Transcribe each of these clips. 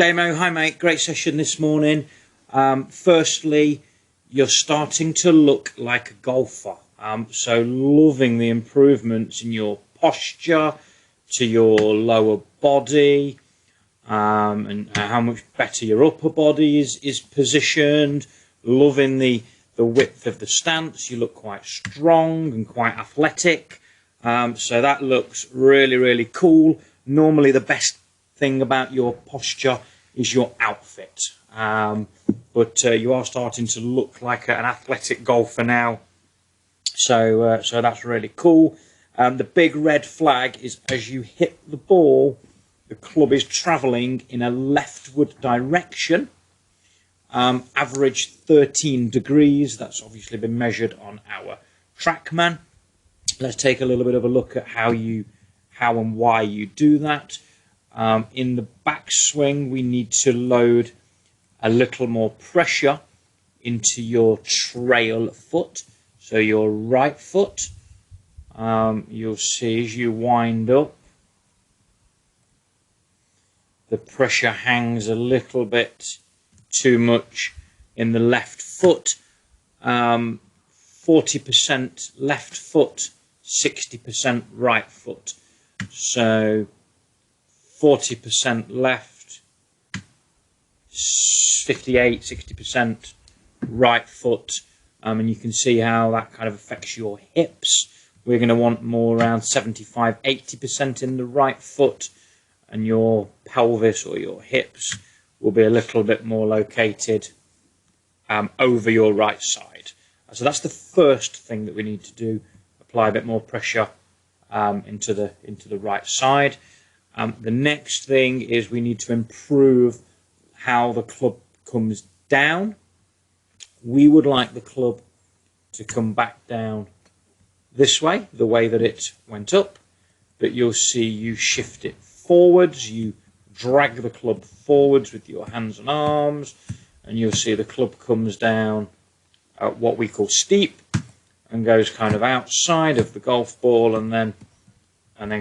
Damo, hi mate, great session this morning. Firstly, you're starting to look like a golfer. So loving the improvements in your posture, to your lower body, and how much better your upper body is positioned. Loving the width of the stance. You look quite strong and quite athletic. So that looks really, really cool. Normally the best thing about your posture is your outfit. But you are starting to look like an athletic golfer now. So that's really cool. The big red flag is as you hit the ball, the club is travelling in a leftward direction. Average 13 degrees. That's obviously been measured on our TrackMan. Let's take a little bit of a look at how and why you do that. In the backswing, we need to load a little more pressure into your trail foot, so your right foot. You'll see as you wind up, the pressure hangs a little bit too much in the left foot. 40% left foot, 60% right foot. So 40% left, 60% right foot. And you can see how that kind of affects your hips. We're going to want more around 75-80% in the right foot, and your pelvis or your hips will be a little bit more located over your right side. So that's the first thing that we need to do, apply a bit more pressure into the right side. The next thing is we need to improve how the club comes down. We would like the club to come back down this way, the way that it went up, but you'll see you shift it forwards, you drag the club forwards with your hands and arms, and you'll see the club comes down at what we call steep and goes kind of outside of the golf ball and then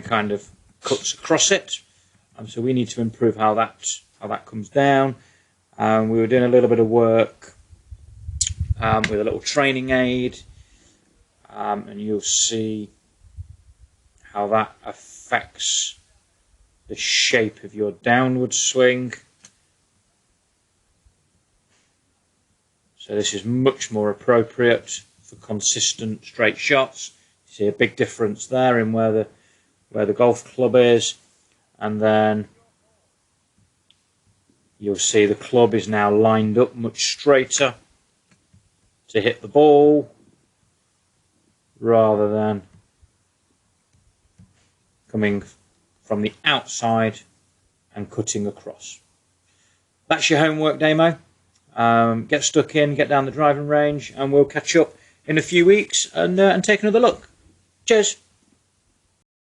kind of cuts across it. So we need to improve how that comes down. We were doing a little bit of work with a little training aid, and you'll see how that affects the shape of your downward swing. So this is much more appropriate for consistent straight shots. You see a big difference there in where the golf club is, and then you'll see the club is now lined up much straighter to hit the ball rather than coming from the outside and cutting across. That's your homework, Damo. Get stuck in, get down the driving range, and we'll catch up in a few weeks and take another look. Cheers.